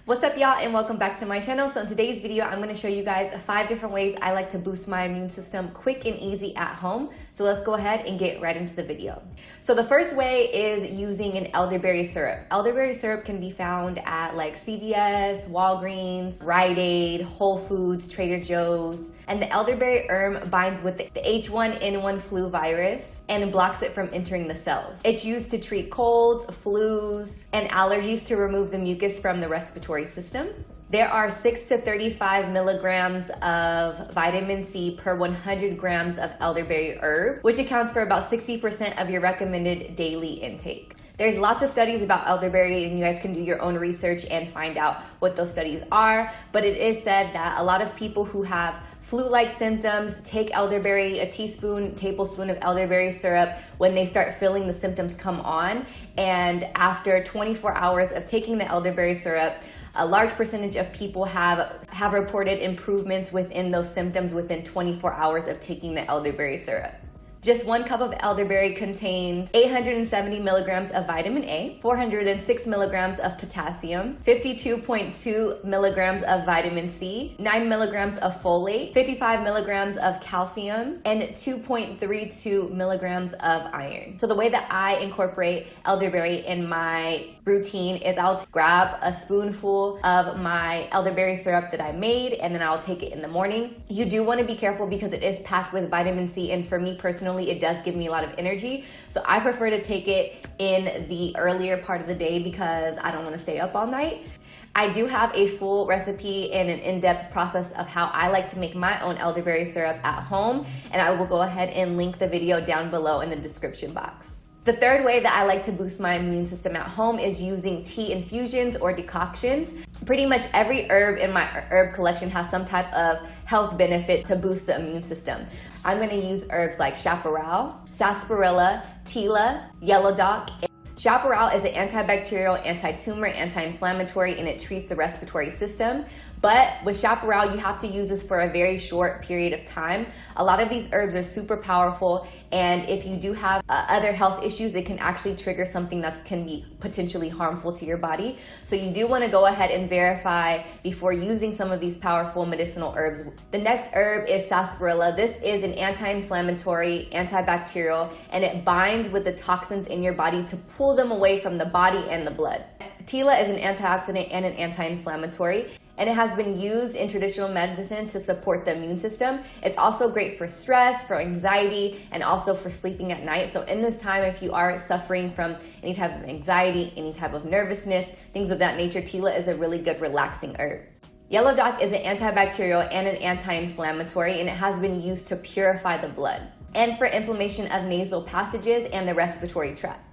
What's up, y'all, and welcome back to my channel. So in today's video, I'm going to show you guys 5 different ways I like to boost my immune system quick and easy at home. So let's go ahead and get right into the video. So the first way is using an elderberry syrup. Elderberry syrup can be found at like CVS, Walgreens, Rite Aid, Whole Foods, Trader Joe's. And the elderberry herb binds with the H1N1 flu virus and blocks it from entering the cells. It's used to treat colds, flus, and allergies to remove the mucus from the respiratory system. There are 6 to 35 milligrams of vitamin C per 100 grams of elderberry herb, which accounts for about 60% of your recommended daily intake. There's lots of studies about elderberry, and you guys can do your own research and find out what those studies are. But it is said that a lot of people who have flu-like symptoms take elderberry, a tablespoon of elderberry syrup when they start feeling the symptoms come on. And after 24 hours of taking the elderberry syrup, a large percentage of people have reported improvements within those symptoms within 24 hours of taking the elderberry syrup. Just 1 cup of elderberry contains 870 milligrams of vitamin A, 406 milligrams of potassium, 52.2 milligrams of vitamin C, 9 milligrams of folate, 55 milligrams of calcium, and 2.32 milligrams of iron. So the way that I incorporate elderberry in my routine is I'll grab a spoonful of my elderberry syrup that I made, and then I'll take it in the morning. You do want to be careful because it is packed with vitamin C, and for me personally, it does give me a lot of energy. So I prefer to take it in the earlier part of the day because I don't want to stay up all night. I do have a full recipe and an in-depth process of how I like to make my own elderberry syrup at home, and I will go ahead and link the video down below in the description box. The third way that I like to boost my immune system at home is using tea infusions or decoctions. Pretty much every herb in my herb collection has some type of health benefit to boost the immune system. I'm going to use herbs like 𝗨𝗶𝗏𝗁, 𝗧𝗵𝘁, 𝗏𝗏, yellow dock. 𝗨𝗶𝗏𝗁 is an antibacterial, anti-tumor, anti-inflammatory, and it treats the respiratory system. But with 𝗨𝗶𝗏𝗁, you have to use this for a very short period of time. A lot of these herbs are super powerful, and if you do have other health issues, it can actually trigger something that can be potentially harmful to your body. So you do want to go ahead and verify before using some of these powerful medicinal herbs. The next herb is 𝗧𝗵𝘁. This is an anti-inflammatory, antibacterial, and it binds with the toxins in your body to pull them away from the body and the blood. 𝗏𝗏 is an antioxidant and an anti-inflammatory, and it has been used in traditional medicine to support the immune system. It's also great for stress, for anxiety, and also for sleeping at night. So in this time, if you are suffering from any type of anxiety, any type of nervousness, things of that nature, 𝗏𝗏 is a really good relaxing herb. Yellow dock is an antibacterial and an anti-inflammatory, and it has been used to purify the blood and for inflammation of nasal passages and the respiratory tract.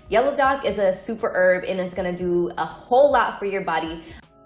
Yellow dock is a super herb, and it's going to do a whole lot for your body.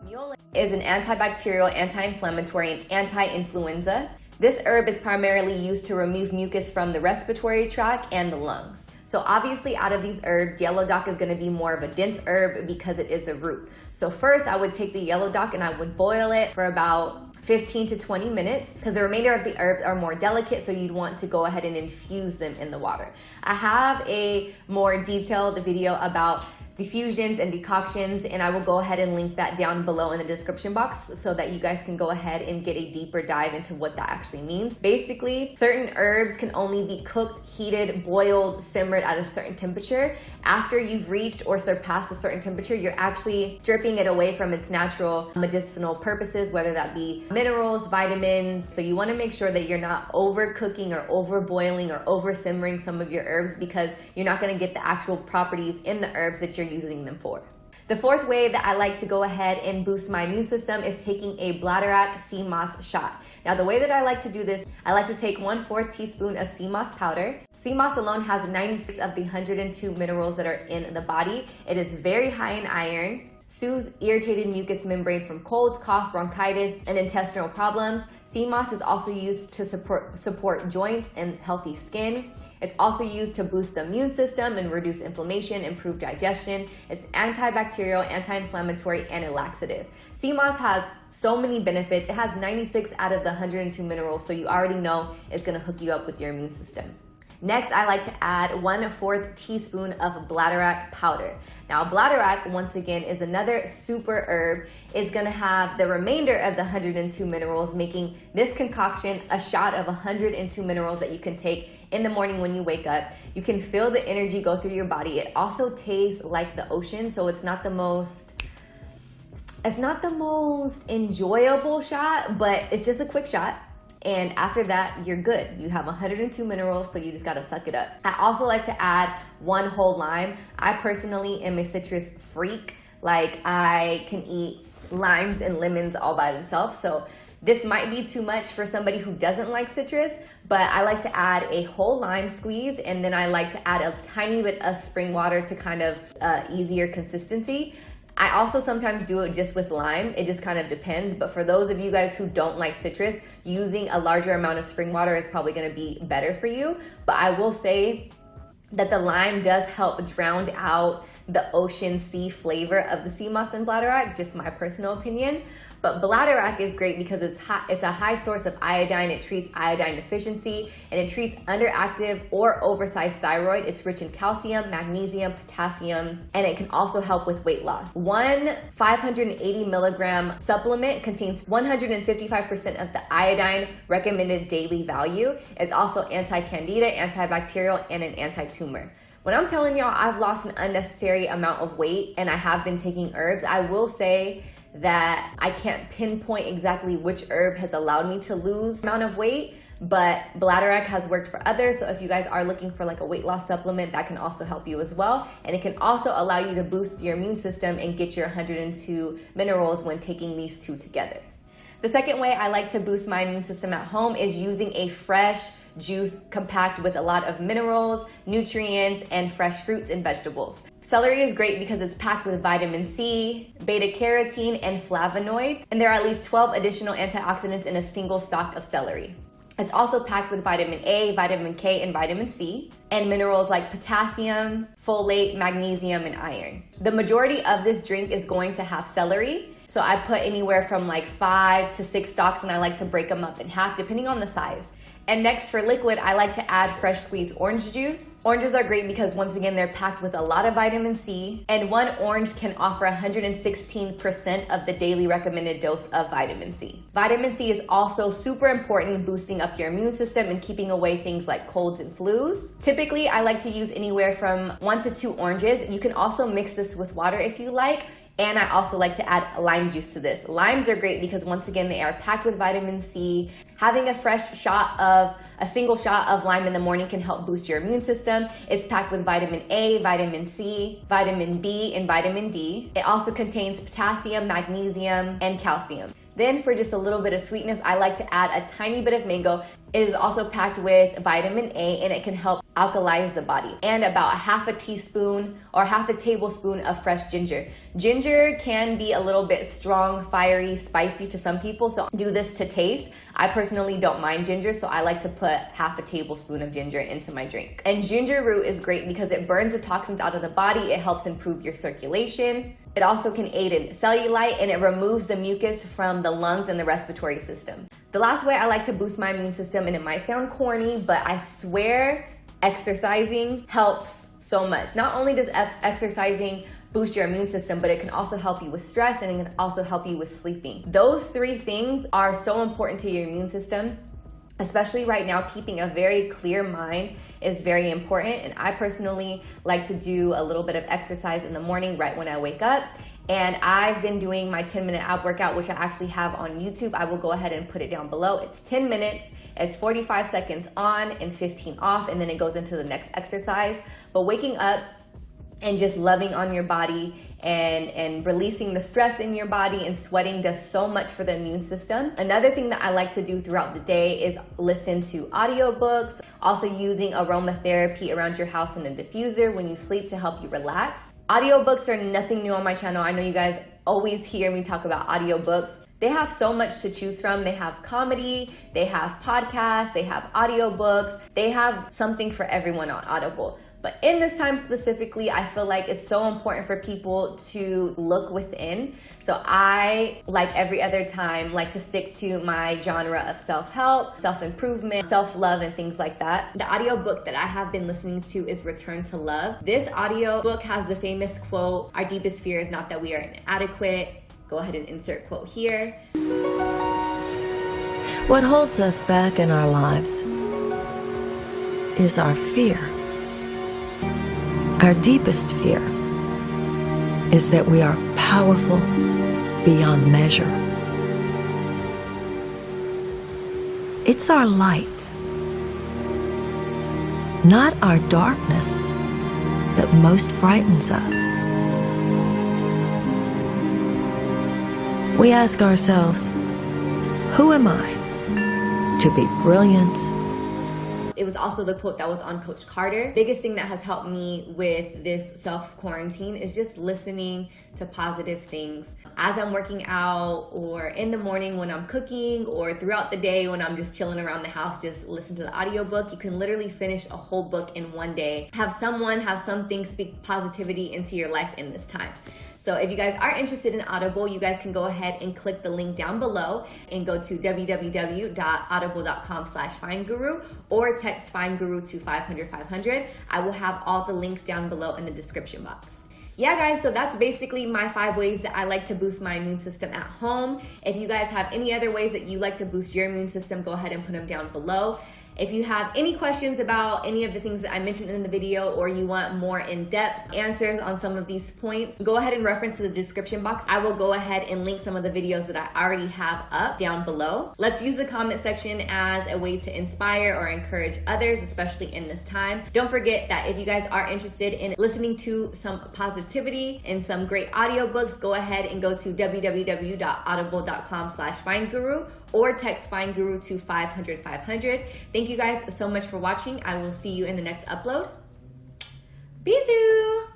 𝗨𝗏 is an antibacterial, anti-inflammatory, and anti-influenza. This herb is primarily used to remove mucus from the respiratory tract and the lungs. So obviously out of these herbs, yellow dock is going to be more of a dense herb because it is a root. So first I would take the yellow dock and I would boil it for about 15 to 20 minutes because the remainder of the herbs are more delicate, so you'd want to go ahead and infuse them in the water. I have a more detailed video about diffusions and decoctions, and I will go ahead and link that down below in the description box so that you guys can go ahead and get a deeper dive into what that actually means. Basically, certain herbs can only be cooked, heated, boiled, simmered at a certain temperature. After you've reached or surpassed a certain temperature, you're actually stripping it away from its natural medicinal purposes, whether that be minerals, vitamins. So you want to make sure that you're not overcooking or overboiling or over simmering some of your herbs, because you're not going to get the actual properties in the herbs that you're using them for. The fourth way that I like to go ahead and boost my immune system is taking a 𝗏𝗏𝗁𝗁 sea moss shot. Now the way that I like to do this, I like to take 1/4 teaspoon of sea moss powder. Sea moss alone has 96 of the 102 minerals that are in the body. It is very high in iron, soothes irritated mucous membrane from colds, cough, bronchitis, and intestinal problems. Sea moss is also used to support joints and healthy skin. It's also used to boost the immune system and reduce inflammation, improve digestion. It's antibacterial, anti-inflammatory, and a laxative. Sea moss has so many benefits. It has 96 out of the 102 minerals, so you already know it's going to hook you up with your immune system. Next, I like to add 1/4 teaspoon of bladderwrack powder. Now, bladderwrack, once again, is another super herb. It's gonna have the remainder of the 102 minerals, making this concoction a shot of 102 minerals that you can take in the morning when you wake up. You can feel the energy go through your body. It also tastes like the ocean, so it's not the most enjoyable shot, but it's just a quick shot. And after that, you're good. You have 102 minerals, so you just gotta suck it up. I also like to add 1 whole lime. I personally am a citrus freak. Like, I can eat limes and lemons all by themselves. So this might be too much for somebody who doesn't like citrus, but I like to add a whole lime squeeze, and then I like to add a tiny bit of spring water to kind of easier consistency. I also sometimes do it just with lime. It just kind of depends. But for those of you guys who don't like citrus, using a larger amount of spring water is probably gonna be better for you. But I will say that the lime does help drown out the ocean sea flavor of the sea moss and bladderwrack, just my personal opinion. But bladderwrack is great because it's a high source of iodine. It treats iodine deficiency, and it treats underactive or oversized thyroid. It's rich in calcium, magnesium, potassium, and it can also help with weight loss. One 580 milligram supplement contains 155% of the iodine recommended daily value. It's also anti-candida, antibacterial, and an anti-tumor. When I'm telling y'all I've lost an unnecessary amount of weight and I have been taking herbs, I will say that I can't pinpoint exactly which herb has allowed me to lose amount of weight, but bladderwrack has worked for others. So if you guys are looking for like a weight loss supplement, that can also help you as well. And it can also allow you to boost your immune system and get your 102 minerals when taking these two together. The second way I like to boost my immune system at home is using a fresh juice compact with a lot of minerals, nutrients, and fresh fruits and vegetables. Celery is great because it's packed with vitamin C, beta-carotene, and flavonoids, and there are at least 12 additional antioxidants in a single stalk of celery. It's also packed with vitamin A, vitamin K, and vitamin C, and minerals like potassium, folate, magnesium, and iron. The majority of this drink is going to have celery, so I put anywhere from like 5 to 6 stalks, and I like to break them up in half depending on the size. And next, for liquid, I like to add fresh squeezed orange juice. Oranges are great because once again, they're packed with a lot of vitamin C, and one orange can offer 116% of the daily recommended dose of vitamin C. Vitamin C is also super important in boosting up your immune system and keeping away things like colds and flus. Typically, I like to use anywhere from 1 to 2 oranges. You can also mix this with water if you like. And I also like to add lime juice to this. Limes are great because once again, they are packed with vitamin C. Having a single shot of lime in the morning can help boost your immune system. It's packed with vitamin A, vitamin C, vitamin B, and vitamin D. It also contains potassium, magnesium, and calcium. Then for just a little bit of sweetness, I like to add a tiny bit of mango. It is also packed with vitamin A, and it can help alkalize the body. And about a half a teaspoon or half a tablespoon of fresh ginger. Ginger can be a little bit strong, fiery, spicy to some people, so do this to taste. I personally don't mind ginger, so I like to put half a tablespoon of ginger into my drink. And ginger root is great because it burns the toxins out of the body. It helps improve your circulation. It also can aid in cellulite, and it removes the mucus from the lungs and the respiratory system. The last way I like to boost my immune system, and it might sound corny, but I swear exercising helps so much. Not only does exercising boost your immune system, but it can also help you with stress, and it can also help you with sleeping. Those 3 things are so important to your immune system. Especially right now, keeping a very clear mind is very important. And I personally like to do a little bit of exercise in the morning right when I wake up. And I've been doing my 10-minute ab workout, which I actually have on YouTube. I will go ahead and put it down below. It's 10 minutes, it's 45 seconds on and 15 off, and then it goes into the next exercise. But waking up and just loving on your body and releasing the stress in your body and sweating does so much for the immune system. Another thing that I like to do throughout the day is listen to audiobooks, also using aromatherapy around your house in a diffuser when you sleep to help you relax. Audiobooks are nothing new on my channel. I know you guys always hear me talk about audiobooks. They have so much to choose from. They have comedy, they have podcasts, they have audiobooks. They have something for everyone on Audible. But in this time specifically, I feel like it's so important for people to look within. So I, like every other time, like to stick to my genre of self-help, self-improvement, self-love, and things like that. The audiobook that I have been listening to is Return to Love. This audiobook has the famous quote, "Our deepest fear is not that we are inadequate." Go ahead and insert quote here. What holds us back in our lives is our fear. Our deepest fear is that we are powerful beyond measure. It's our light, not our darkness, that most frightens us. We ask ourselves, who am I to be brilliant? It was also the quote that was on Coach Carter. Biggest thing that has helped me with this self-quarantine is just listening to positive things. As I'm working out, or in the morning when I'm cooking, or throughout the day when I'm just chilling around the house, just listen to the audiobook. You can literally finish a whole book in one day. Have something speak positivity into your life in this time. So if you guys are interested in Audible, you guys can go ahead and click the link down below and go to www.audible.com/findguru or text findguru to 500-500. I will have all the links down below in the description box. Yeah guys, so that's basically my 5 ways that I like to boost my immune system at home. If you guys have any other ways that you like to boost your immune system, go ahead and put them down below. If you have any questions about any of the things that I mentioned in the video, or you want more in-depth answers on some of these points, go ahead and reference to the description box. I will go ahead and link some of the videos that I already have up down below. Let's use the comment section as a way to inspire or encourage others, especially in this time. Don't forget that if you guys are interested in listening to some positivity and some great audiobooks, go ahead and go to www.audible.com/findguru or text findguru to 500-500. Thank you guys so much for watching. I will see you in the next upload. Bisous!